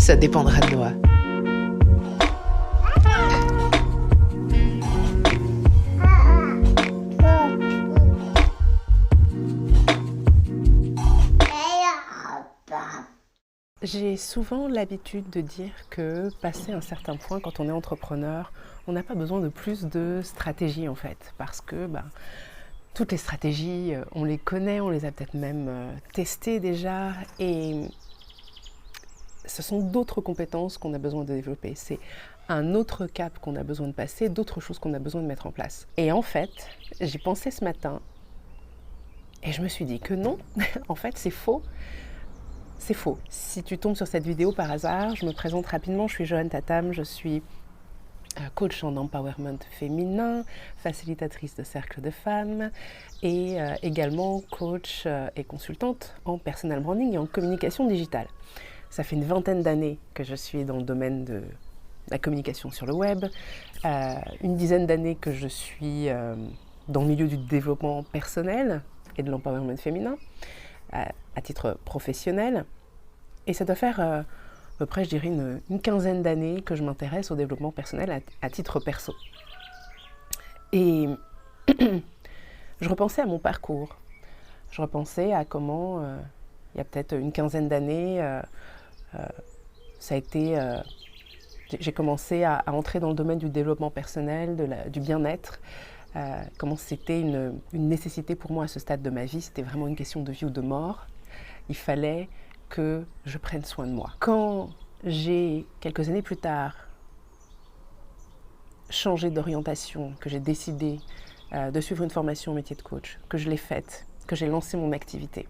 Ça dépendra de Noah. J'ai souvent l'habitude de dire que, passé un certain point, quand on est entrepreneur, on n'a pas besoin de plus de stratégie en fait, parce que toutes les stratégies, on les connaît, on les a peut-être même testées déjà, et ce sont d'autres compétences qu'on a besoin de développer. C'est un autre cap qu'on a besoin de passer, d'autres choses qu'on a besoin de mettre en place. Et en fait, j'y pensais ce matin, et je me suis dit que non, en fait c'est faux. C'est faux. Si tu tombes sur cette vidéo par hasard, je me présente rapidement, je suis Joanne Tatam, je suis coach en empowerment féminin, facilitatrice de cercles de femmes et également coach et consultante en personal branding et en communication digitale. Ça fait une vingtaine d'années que je suis dans le domaine de la communication sur le web, une dizaine d'années que je suis dans le milieu du développement personnel et de l'empowerment féminin à titre professionnel. Et ça doit faire à peu près, je dirais, une quinzaine d'années que je m'intéresse au développement personnel à titre perso. Et je repensais à mon parcours. Je repensais à comment, il y a peut-être une quinzaine d'années, ça a été... j'ai commencé à entrer dans le domaine du développement personnel, du bien-être. Comment c'était une nécessité pour moi à ce stade de ma vie. C'était vraiment une question de vie ou de mort. Il fallait que je prenne soin de moi. Quand j'ai, quelques années plus tard, changé d'orientation, que j'ai décidé de suivre une formation au métier de coach, que je l'ai faite, que j'ai lancé mon activité,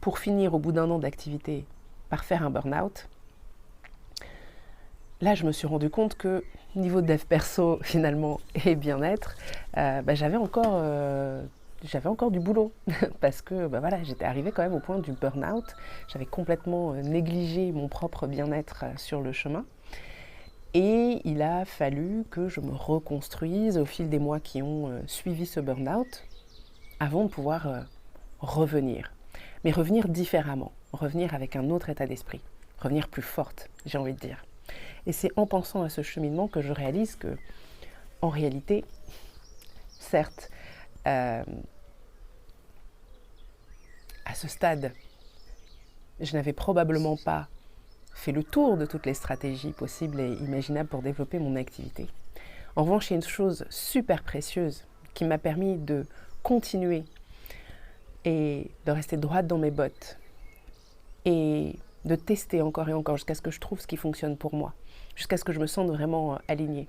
pour finir au bout d'un an d'activité par faire un burn-out, là je me suis rendu compte que niveau dev perso finalement et bien-être, j'avais encore du boulot parce que voilà, j'étais arrivée quand même au point du burn-out. J'avais complètement négligé mon propre bien-être sur le chemin. Et il a fallu que je me reconstruise au fil des mois qui ont suivi ce burn-out avant de pouvoir revenir. Mais revenir différemment, revenir avec un autre état d'esprit, revenir plus forte, j'ai envie de dire. Et c'est en pensant à ce cheminement que je réalise que, en réalité, certes, à ce stade, je n'avais probablement pas fait le tour de toutes les stratégies possibles et imaginables pour développer mon activité. En revanche, il y a une chose super précieuse qui m'a permis de continuer et de rester droite dans mes bottes et de tester encore et encore jusqu'à ce que je trouve ce qui fonctionne pour moi, jusqu'à ce que je me sente vraiment alignée,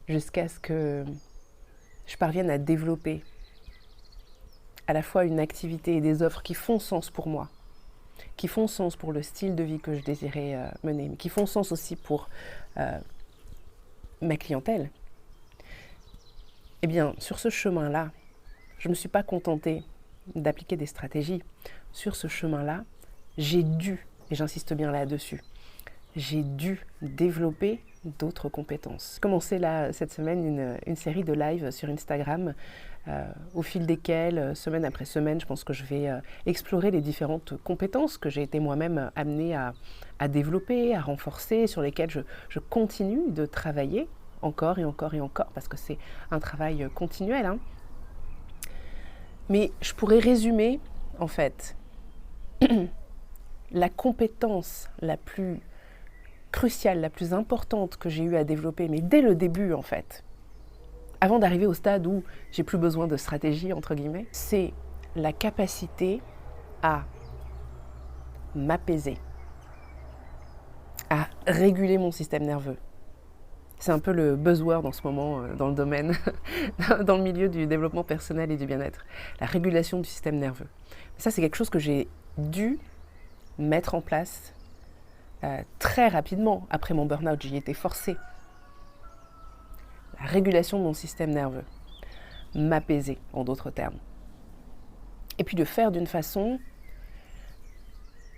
jusqu'à ce que je parvienne à développer à la fois une activité et des offres qui font sens pour moi, qui font sens pour le style de vie que je désirais mener, mais qui font sens aussi pour ma clientèle. Eh bien, sur ce chemin-là, je ne me suis pas contentée d'appliquer des stratégies. Sur ce chemin-là, j'ai dû, et j'insiste bien là-dessus, j'ai dû développer d'autres compétences. J'ai commencé là, cette semaine, une série de lives sur Instagram, au fil desquels, semaine après semaine, je pense que je vais explorer les différentes compétences que j'ai été moi-même amenée à développer, à renforcer, sur lesquelles je continue de travailler encore et encore et encore, parce que c'est un travail continuel. Hein. Mais je pourrais résumer, en fait, la compétence la plus cruciale, la plus importante que j'ai eu à développer, mais dès le début, en fait, avant d'arriver au stade où j'ai plus besoin de stratégie, entre guillemets, c'est la capacité à m'apaiser, à réguler mon système nerveux. C'est un peu le buzzword en ce moment dans le domaine, dans le milieu du développement personnel et du bien-être. La régulation du système nerveux. Ça, c'est quelque chose que j'ai dû mettre en place très rapidement après mon burn-out. J'y étais forcée. La régulation de mon système nerveux. M'apaiser, en d'autres termes. Et puis de faire d'une façon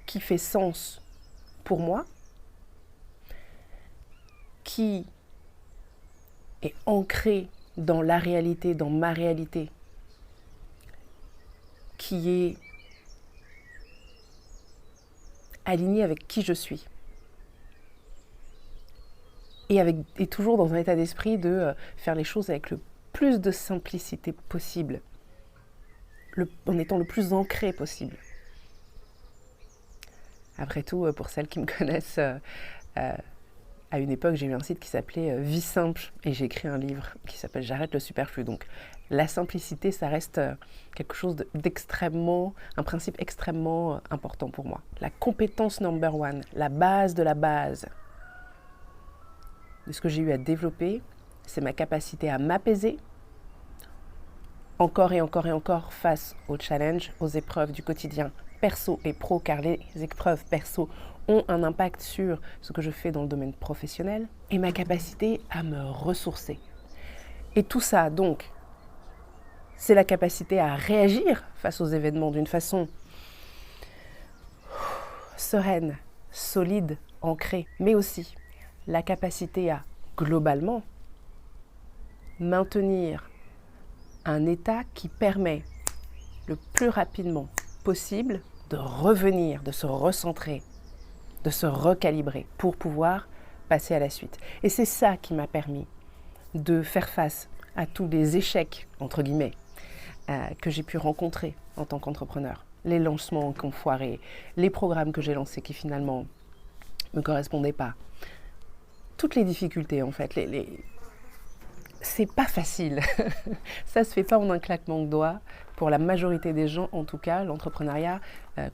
qui fait sens pour moi, qui est ancrée dans la réalité, dans ma réalité, qui est alignée avec qui je suis. et toujours dans un état d'esprit de faire les choses avec le plus de simplicité possible, en étant le plus ancré possible. Après tout, pour celles qui me connaissent, à une époque, j'ai eu un site qui s'appelait Vie simple et j'ai écrit un livre qui s'appelle J'arrête le superflu. Donc la simplicité, ça reste quelque chose d'extrêmement, un principe extrêmement important pour moi. La compétence number one, la base de la base de ce que j'ai eu à développer, c'est ma capacité à m'apaiser encore et encore et encore face aux challenges, aux épreuves du quotidien perso et pro, car les épreuves perso ont un impact sur ce que je fais dans le domaine professionnel, et ma capacité à me ressourcer. Et tout ça, donc, c'est la capacité à réagir face aux événements d'une façon sereine, solide, ancrée, mais aussi la capacité à, globalement, maintenir un état qui permet le plus rapidement possible de revenir, de se recentrer, de se recalibrer pour pouvoir passer à la suite. Et c'est ça qui m'a permis de faire face à tous les échecs, entre guillemets, que j'ai pu rencontrer en tant qu'entrepreneur. Les lancements qui ont foiré, les programmes que j'ai lancés qui finalement ne me correspondaient pas. Toutes les difficultés, en fait. C'est pas facile. Ça se fait pas en un claquement de doigts. Pour la majorité des gens, en tout cas, l'entrepreneuriat,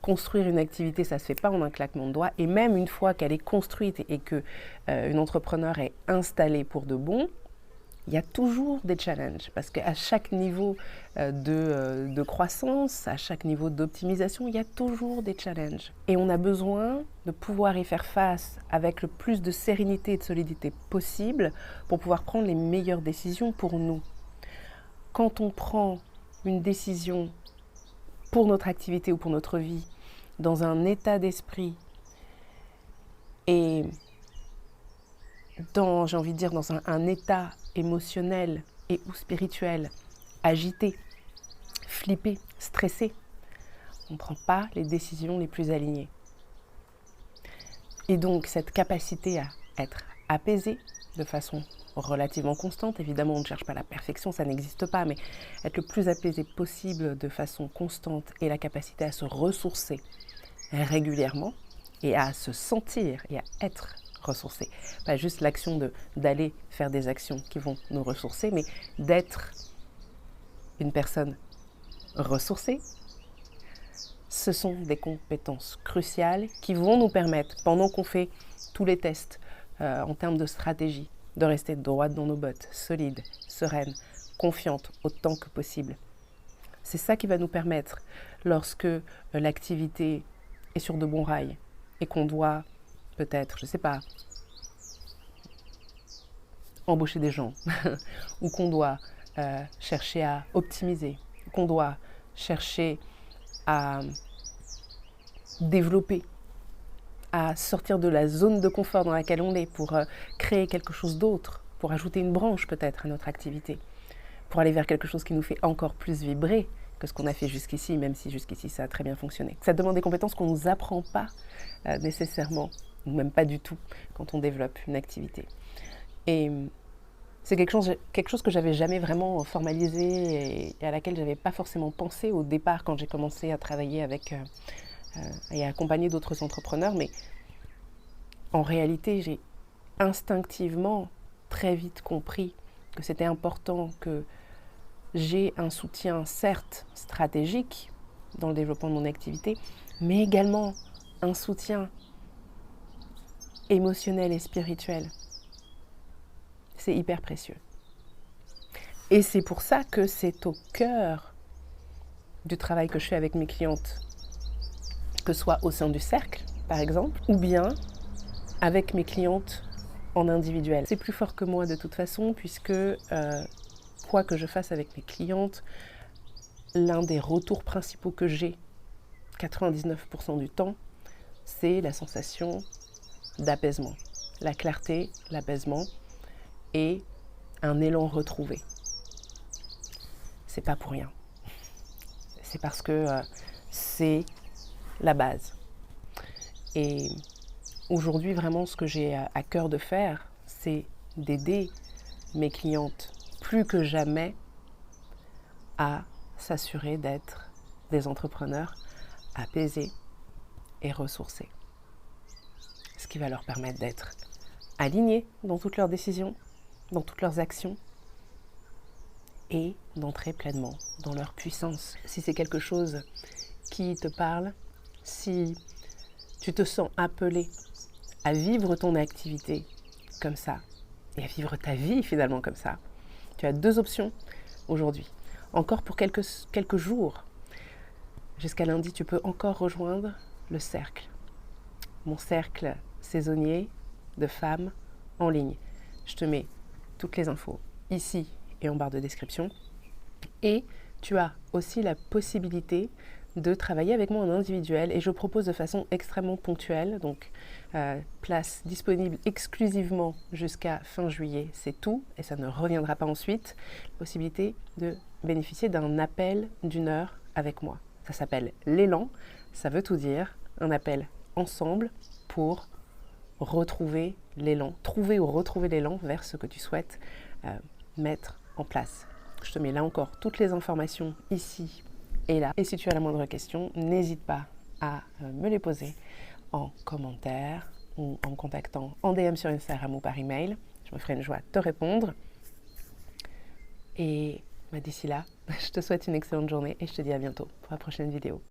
construire une activité, ça se fait pas en un claquement de doigts. Et même une fois qu'elle est construite et que une entrepreneur est installée pour de bon, il y a toujours des challenges. Parce qu'à chaque niveau de croissance, à chaque niveau d'optimisation, il y a toujours des challenges. Et on a besoin de pouvoir y faire face avec le plus de sérénité et de solidité possible pour pouvoir prendre les meilleures décisions pour nous. Quand on prend une décision pour notre activité ou pour notre vie dans un état d'esprit et j'ai envie de dire, dans un état émotionnel et ou spirituel agité, flippé, stressé, on ne prend pas les décisions les plus alignées. Et donc, cette capacité à être apaisé de façon relativement constante, évidemment, on ne cherche pas la perfection, ça n'existe pas, mais être le plus apaisé possible de façon constante et la capacité à se ressourcer régulièrement et à se sentir et à être ressourcer. Pas juste l'action d'aller faire des actions qui vont nous ressourcer, mais d'être une personne ressourcée. Ce sont des compétences cruciales qui vont nous permettre, pendant qu'on fait tous les tests en termes de stratégie, de rester droite dans nos bottes, solide, sereine, confiante autant que possible. C'est ça qui va nous permettre, lorsque l'activité est sur de bons rails et qu'on doit peut-être, je ne sais pas, embaucher des gens, ou qu'on doit chercher à optimiser, qu'on doit chercher à développer, à sortir de la zone de confort dans laquelle on est pour créer quelque chose d'autre, pour ajouter une branche peut-être à notre activité, pour aller vers quelque chose qui nous fait encore plus vibrer que ce qu'on a fait jusqu'ici, même si jusqu'ici ça a très bien fonctionné. Ça demande des compétences qu'on ne nous apprend pas nécessairement, ou même pas du tout, quand on développe une activité. Et c'est quelque chose que j'avais jamais vraiment formalisé et à laquelle j'avais pas forcément pensé au départ quand j'ai commencé à travailler avec et à accompagner d'autres entrepreneurs, mais en réalité, j'ai instinctivement très vite compris que c'était important que j'ai un soutien, certes stratégique dans le développement de mon activité, mais également un soutien émotionnel et spirituel. C'est hyper précieux. Et c'est pour ça que c'est au cœur du travail que je fais avec mes clientes, que ce soit au sein du cercle, par exemple, ou bien avec mes clientes en individuel. C'est plus fort que moi de toute façon, puisque quoi que je fasse avec mes clientes, l'un des retours principaux que j'ai, 99% du temps, c'est la sensation d'apaisement. La clarté, l'apaisement et un élan retrouvé. C'est pas pour rien. C'est parce que c'est la base. Et aujourd'hui, vraiment, ce que j'ai à cœur de faire, c'est d'aider mes clientes plus que jamais à s'assurer d'être des entrepreneurs apaisés et ressourcés. Ce qui va leur permettre d'être alignés dans toutes leurs décisions, dans toutes leurs actions et d'entrer pleinement dans leur puissance. Si c'est quelque chose qui te parle, si tu te sens appelé à vivre ton activité comme ça et à vivre ta vie finalement comme ça, tu as 2 options aujourd'hui. Encore pour quelques jours, jusqu'à lundi, tu peux encore rejoindre le cercle. Mon cercle saisonnier de femmes en ligne. Je te mets toutes les infos ici et en barre de description. Et tu as aussi la possibilité de travailler avec moi en individuel et je propose de façon extrêmement ponctuelle. Donc, place disponible exclusivement jusqu'à fin juillet, c'est tout et ça ne reviendra pas ensuite. Possibilité de bénéficier d'un appel d'1 heure avec moi. Ça s'appelle l'élan, ça veut tout dire, un appel ensemble pour retrouver l'élan, trouver ou retrouver l'élan vers ce que tu souhaites mettre en place. Je te mets là encore toutes les informations ici et là. Et si tu as la moindre question, n'hésite pas à me les poser en commentaire ou en me contactant en DM sur Instagram ou par email. Je me ferai une joie de te répondre. Et d'ici là, je te souhaite une excellente journée et je te dis à bientôt pour la prochaine vidéo.